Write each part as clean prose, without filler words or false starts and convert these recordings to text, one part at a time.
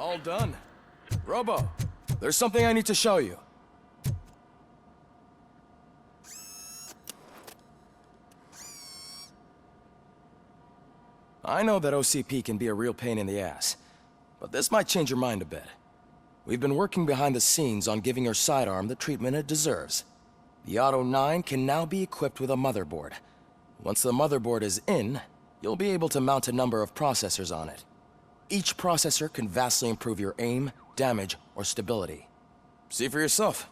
All done. Robo, there's something I need to show you. I know that OCP can be a real pain in the ass, but this might change your mind a bit. We've been working behind the scenes on giving your sidearm the treatment it deserves. The Auto 9 can now be equipped with a motherboard. Once the motherboard is in, you'll be able to mount a number of processors on it. Each processor can vastly improve your aim, damage, or stability. See for yourself.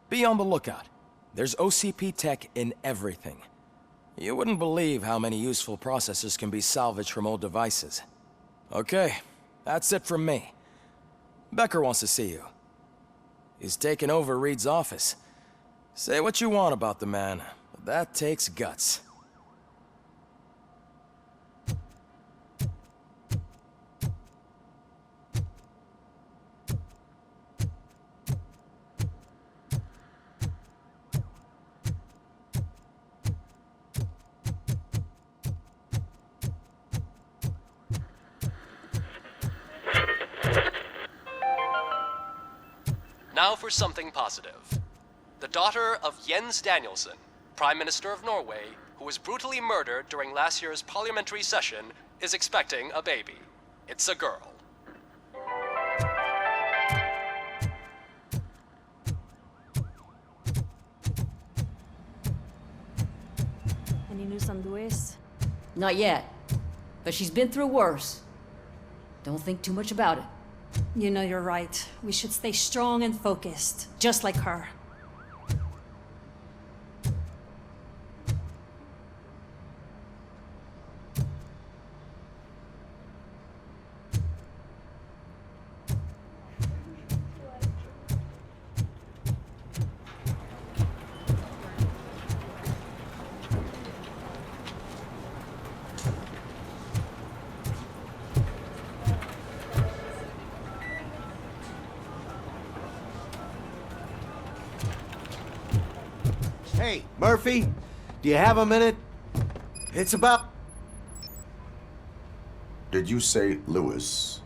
Be on the lookout. There's OCP tech in everything. You wouldn't believe how many useful processors can be salvaged from old devices. Okay, that's it from me. Becker wants to see you. He's taken over Reed's office. Say what you want about the man, but that takes guts. Now for something positive. The daughter of Jens Danielson, Prime Minister of Norway, who was brutally murdered during last year's parliamentary session, is expecting a baby. It's a girl. Any news on Luis? Not yet. But she's been through worse. Don't think too much about it. You know you're right. We should stay strong and focused, just like her. Hey, Murphy, do you have a minute? It's about... Did you say Lewis?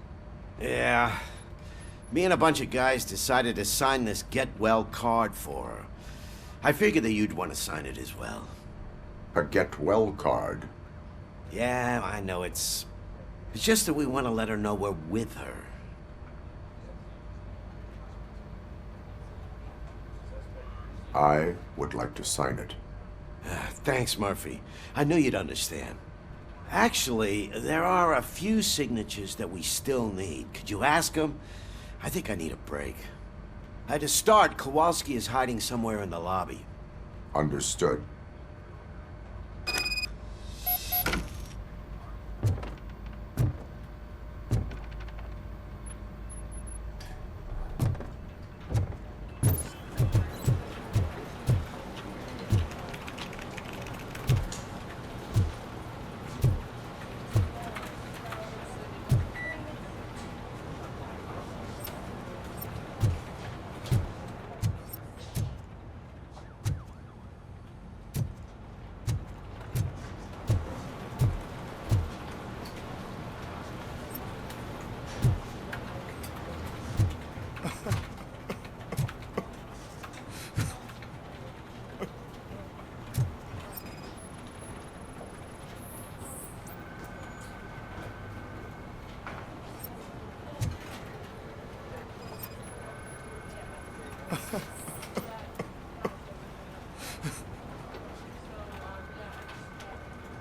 Yeah. Me and a bunch of guys decided to sign this get well card for her. I figured that you'd want to sign it as well. A get well card? Yeah, I know it's just that we want to let her know we're with her. I would like to sign it. Thanks, Murphy. I knew you'd understand. Actually, there are a few signatures that we still need. Could you ask them? I think I need a break. To start, Kowalski is hiding somewhere in the lobby. Understood.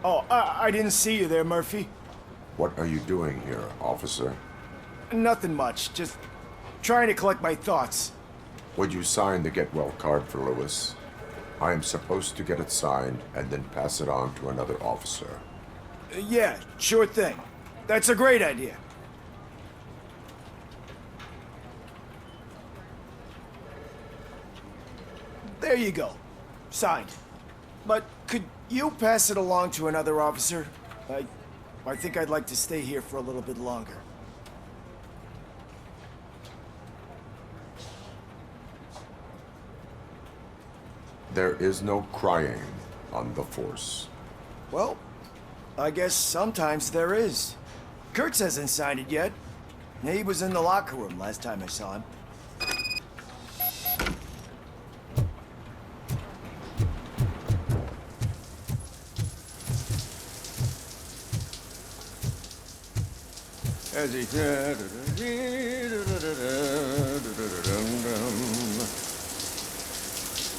Oh, I didn't see you there, Murphy. What are you doing here, officer? Nothing much, just trying to collect my thoughts. Would you sign the get well card for Lewis? I am supposed to get it signed and then pass it on to another officer. Yeah, sure thing. That's a great idea. There you go. Signed. But could you pass it along to another officer? I think I'd like to stay here for a little bit longer. There is no crying on the force. Well, I guess sometimes there is. Kurtz hasn't signed it yet. He was in the locker room last time I saw him.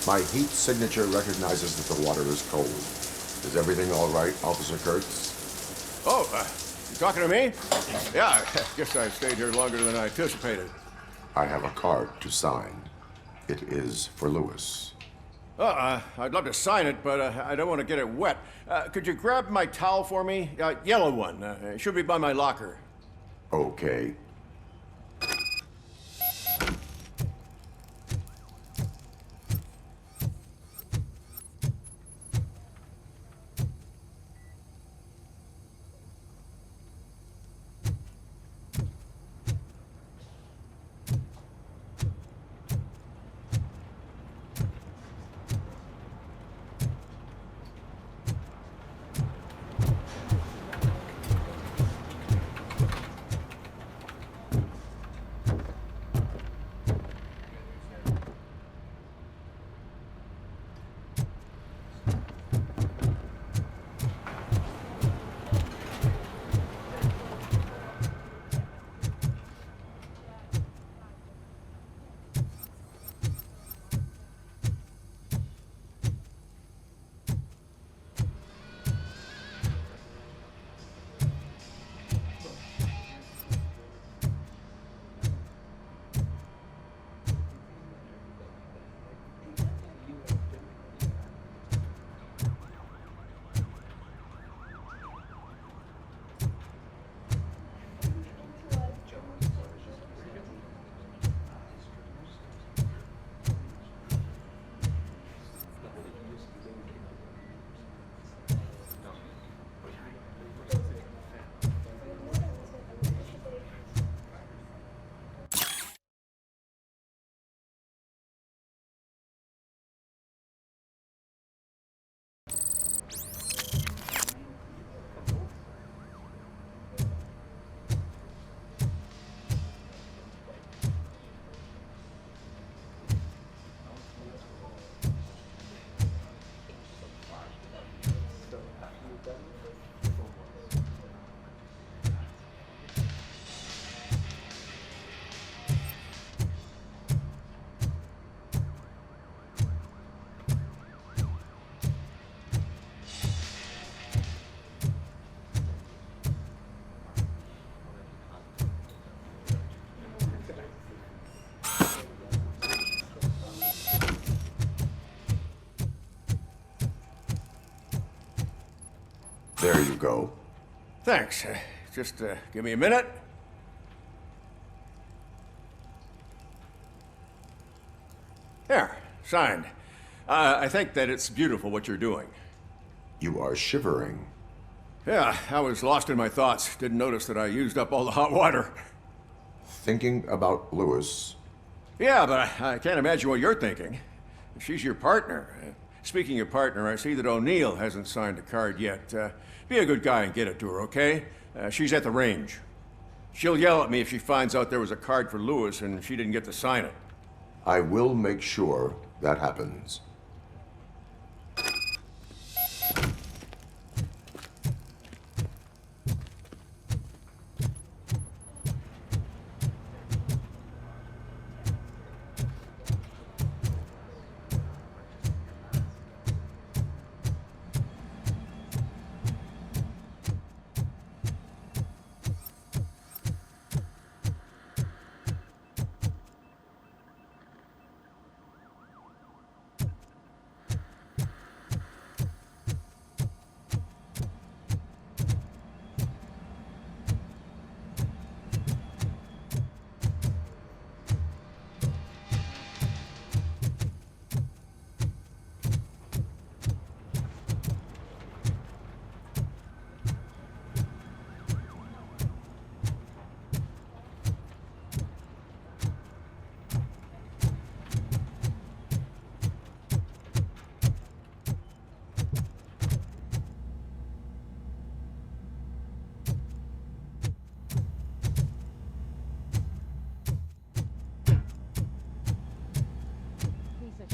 My heat signature recognizes that the water is cold. Is everything all right, Officer Kurtz? Oh, you talking to me? Yeah, I guess I stayed here longer than I anticipated. I have a card to sign. It is for Lewis. I'd love to sign it, but I don't want to get it wet. Could you grab my towel for me? Yellow one. It should be by my locker. Okay. There you go. Thanks. Just give me a minute. There, signed. I think that it's beautiful what you're doing. You are shivering. Yeah, I was lost in my thoughts. Didn't notice that I used up all the hot water. Thinking about Lewis. Yeah, but I can't imagine what you're thinking. She's your partner. Speaking of partner, I see that O'Neill hasn't signed a card yet. Be a good guy and get it to her, okay? She's at the range. She'll yell at me if she finds out there was a card for Lewis and she didn't get to sign it. I will make sure that happens.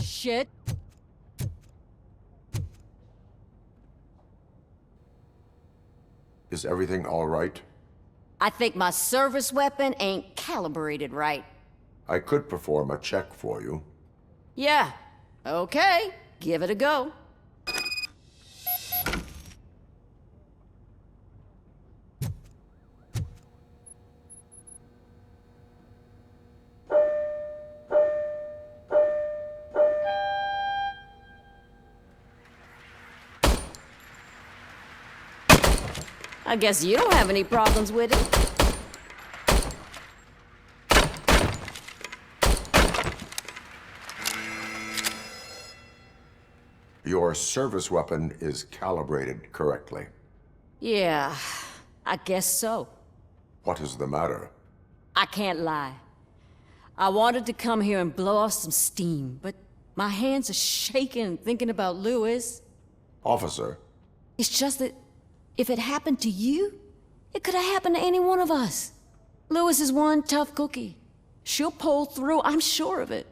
Shit. Is everything all right? I think my service weapon ain't calibrated right. I could perform a check for you. Yeah. Okay. Give it a go. I guess you don't have any problems with it. Your service weapon is calibrated correctly. Yeah, I guess so. What is the matter? I can't lie. I wanted to come here and blow off some steam, but my hands are shaking thinking about Lewis. Officer, It's just that if it happened to you, it could have happened to any one of us. Lewis is one tough cookie. She'll pull through, I'm sure of it.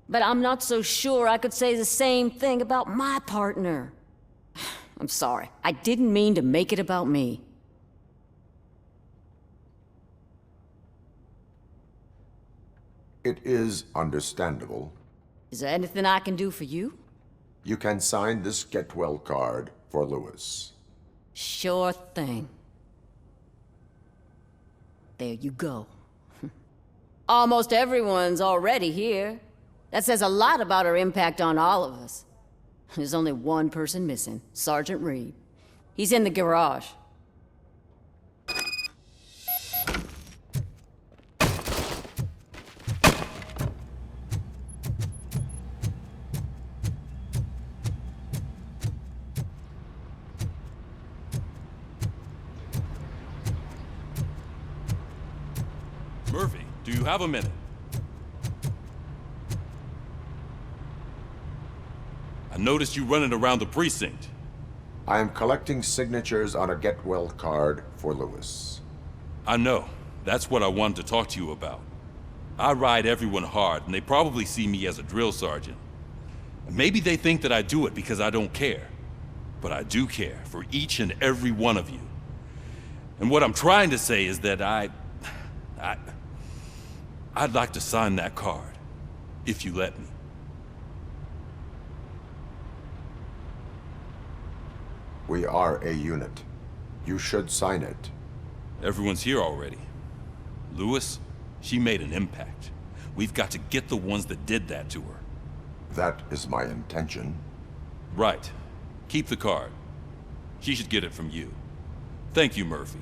But I'm not so sure I could say the same thing about my partner. I'm sorry. I didn't mean to make it about me. it is understandable. Is there anything I can do for you? You can sign this get well card for Lewis. Sure thing. There you go. Almost everyone's already here. That says a lot about her impact on all of us. There's only one person missing, Sergeant Reed. He's in the garage. Murphy, do you have a minute? I noticed you running around the precinct. I am collecting signatures on a get well card for Lewis. I know. That's what I wanted to talk to you about. I ride everyone hard, and they probably see me as a drill sergeant. And maybe they think that I do it because I don't care. But I do care for each and every one of you. And what I'm trying to say is that I'd like to sign that card, if you let me. We are a unit. You should sign it. Everyone's here already. Lewis, she made an impact. We've got to get the ones that did that to her. That is my intention. Right. Keep the card. She should get it from you. Thank you, Murphy.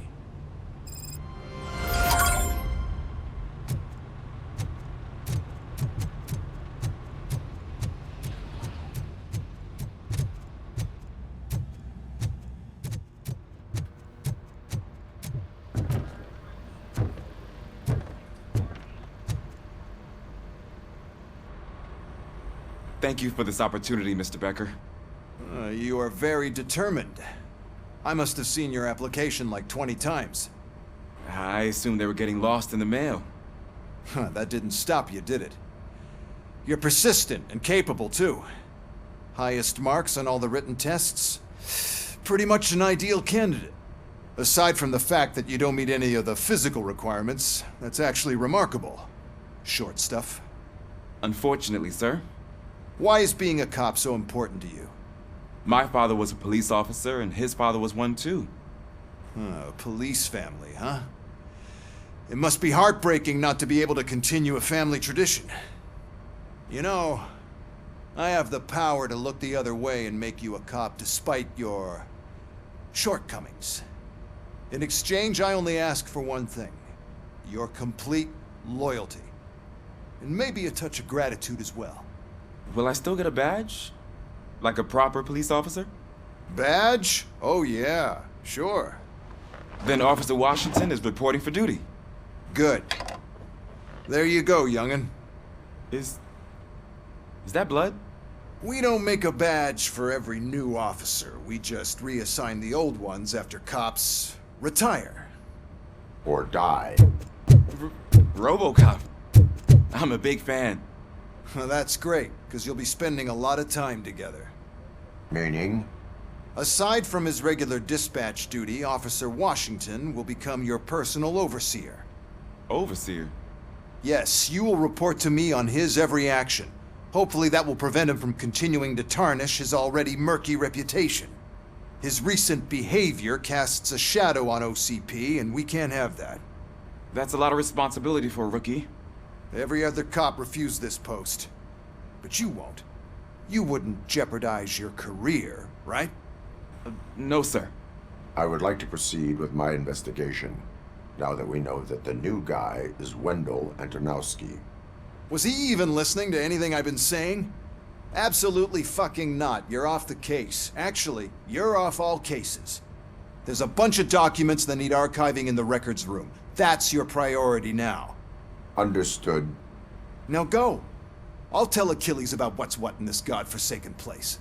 Thank you for this opportunity, Mr. Becker. You are very determined. I must have seen your application like 20 times. I assumed they were getting lost in the mail. That didn't stop you, did it? You're persistent and capable, too. Highest marks on all the written tests. Pretty much an ideal candidate. Aside from the fact that you don't meet any of the physical requirements, that's actually remarkable. Short stuff. Unfortunately, sir. Why is being a cop so important to you? My father was a police officer, and his father was one too. A police family, huh? It must be heartbreaking not to be able to continue a family tradition. You know, I have the power to look the other way and make you a cop despite your shortcomings. In exchange, I only ask for one thing. Your complete loyalty. And maybe a touch of gratitude as well. Will I still get a badge? Like a proper police officer? Badge? Oh yeah, sure. Then Officer Washington is reporting for duty. Good. There you go, young'un. Is that blood? We don't make a badge for every new officer. We just reassign the old ones after cops retire. Or die. RoboCop. I'm a big fan. That's great, because you'll be spending a lot of time together. Meaning? Aside from his regular dispatch duty, Officer Washington will become your personal overseer. Overseer? Yes, you will report to me on his every action. Hopefully that will prevent him from continuing to tarnish his already murky reputation. His recent behavior casts a shadow on OCP, and we can't have that. That's a lot of responsibility for a rookie. Every other cop refused this post. But you won't. You wouldn't jeopardize your career, right? No, sir. I would like to proceed with my investigation, now that we know that the new guy is Wendell Antonowski. Was he even listening to anything I've been saying? Absolutely fucking not. You're off the case. Actually, you're off all cases. There's a bunch of documents that need archiving in the records room. That's your priority now. Understood. Now go. I'll tell Achilles about what's what in this godforsaken place.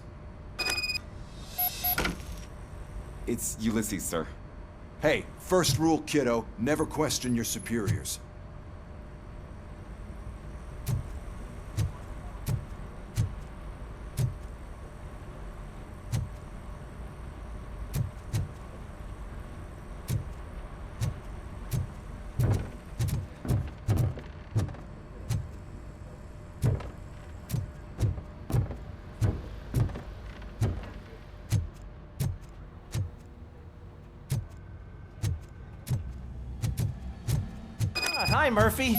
It's Ulysses, sir. Hey, first rule, kiddo, never question your superiors. Hi, Murphy.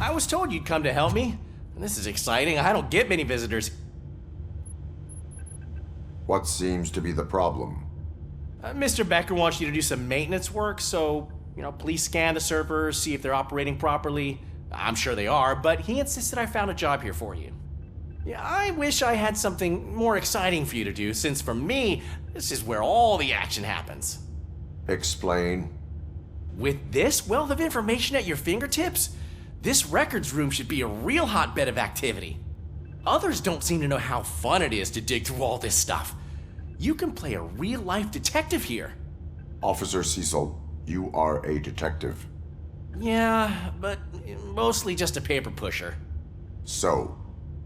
I was told you'd come to help me. This is exciting. I don't get many visitors. What seems to be the problem? Mr. Becker wants you to do some maintenance work, so, please scan the servers, see if they're operating properly. I'm sure they are, but he insisted I found a job here for you. Yeah, I wish I had something more exciting for you to do, since for me, this is where all the action happens. Explain. With this wealth of information at your fingertips, this records room should be a real hotbed of activity. Others don't seem to know how fun it is to dig through all this stuff. You can play a real-life detective here. Officer Cecil, you are a detective. Yeah, but mostly just a paper pusher. So,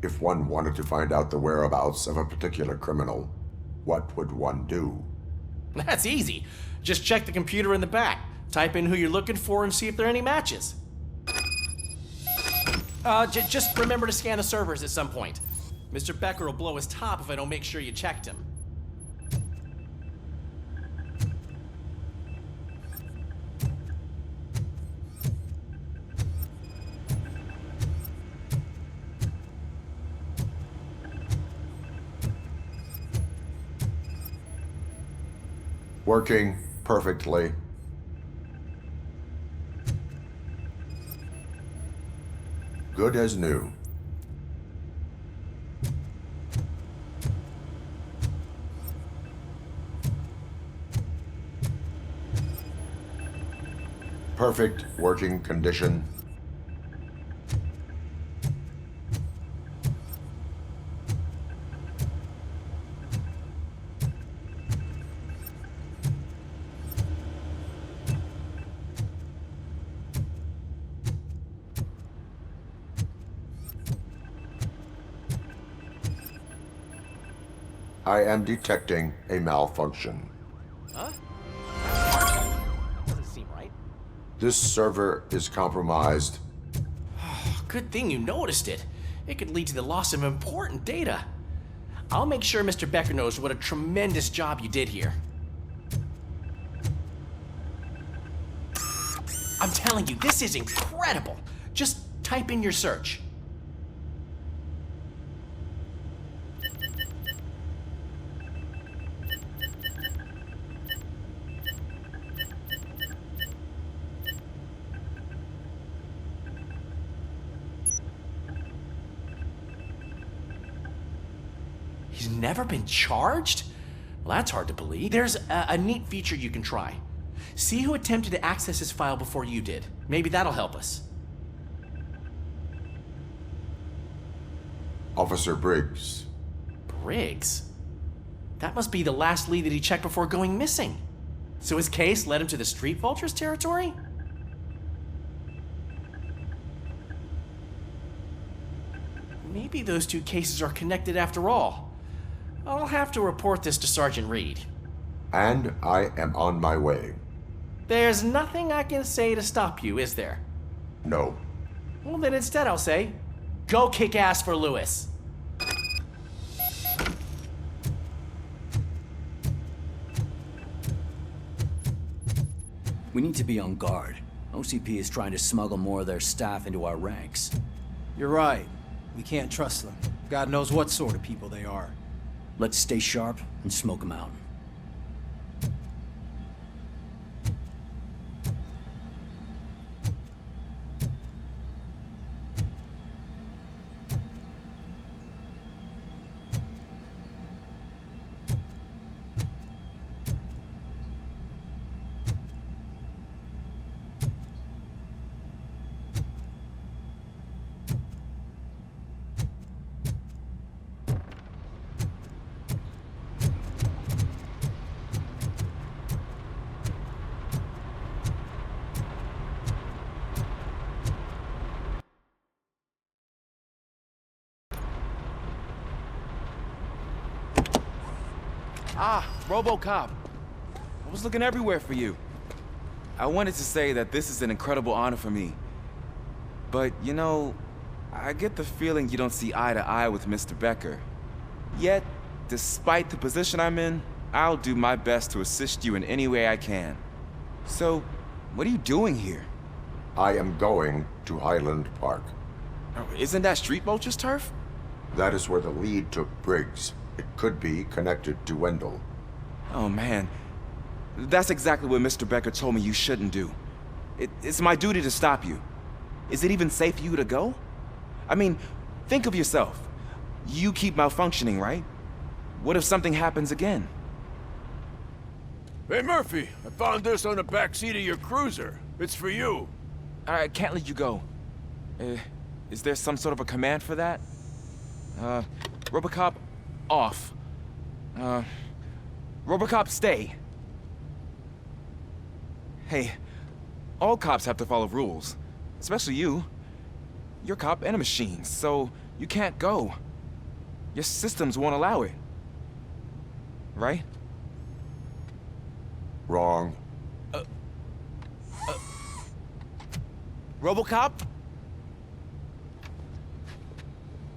if one wanted to find out the whereabouts of a particular criminal, what would one do? That's easy. Just check the computer in the back. Type in who you're looking for and see if there are any matches. Just remember to scan the servers at some point. Mr. Becker will blow his top if I don't make sure you checked him. Working perfectly. Good as new. Perfect working condition. I am detecting a malfunction. Huh? Doesn't seem right. This server is compromised. Good thing you noticed it. It could lead to the loss of important data. I'll make sure Mr. Becker knows what a tremendous job you did here. I'm telling you, this is incredible. Just type in your search. He's never been charged? Well, that's hard to believe. There's a neat feature you can try. See who attempted to access his file before you did. Maybe that'll help us. Officer Briggs. Briggs? That must be the last lead that he checked before going missing. So his case led him to the Street Vultures territory? Maybe those two cases are connected after all. I'll have to report this to Sergeant Reed. And I am on my way. There's nothing I can say to stop you, is there? No. Well, then instead I'll say, go kick ass for Lewis. We need to be on guard. OCP is trying to smuggle more of their staff into our ranks. You're right. We can't trust them. God knows what sort of people they are. Let's stay sharp and smoke them out. Ah, RoboCop. I was looking everywhere for you. I wanted to say that this is an incredible honor for me. But, you know, I get the feeling you don't see eye to eye with Mr. Becker. Yet, despite the position I'm in, I'll do my best to assist you in any way I can. So, what are you doing here? I am going to Highland Park. Isn't that Street Vulture's turf? That is where the lead took Briggs. It could be connected to Wendell. Oh, man. That's exactly what Mr. Becker told me you shouldn't do. It's my duty to stop you. Is it even safe for you to go? I mean, think of yourself. You keep malfunctioning, right? What if something happens again? Hey, Murphy, I found this on the back seat of your cruiser. It's for you. I can't let you go. Is there some sort of a command for that? RoboCop, off. RoboCop, stay. Hey, all cops have to follow rules. Especially you. You're a cop and a machine, so you can't go. Your systems won't allow it. Right? Wrong. RoboCop?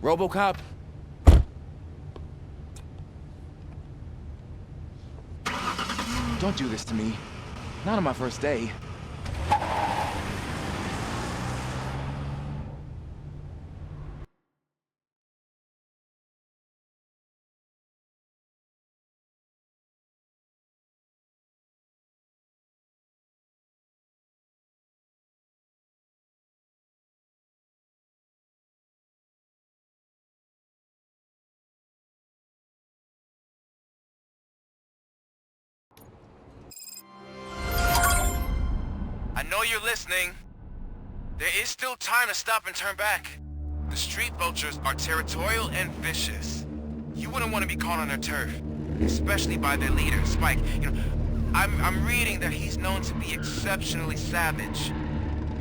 RoboCop? Don't do this to me. Not on my first day. I know you're listening. There is still time to stop and turn back. The street vultures are territorial and vicious. You wouldn't want to be caught on their turf, especially by their leader, Spike. You know, I'm reading that he's known to be exceptionally savage.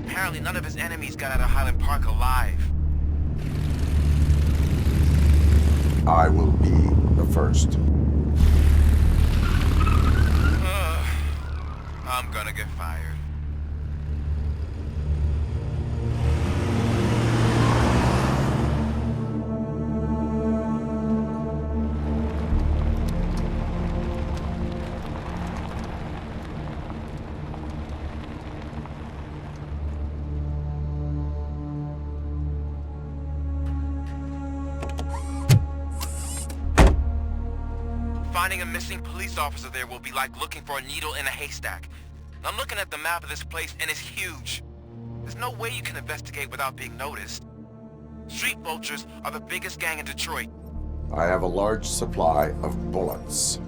Apparently none of his enemies got out of Highland Park alive. I will be the first. I'm gonna get fired. Finding a missing police officer there will be like looking for a needle in a haystack. I'm looking at the map of this place and it's huge. There's no way you can investigate without being noticed. Street vultures are the biggest gang in Detroit. I have a large supply of bullets.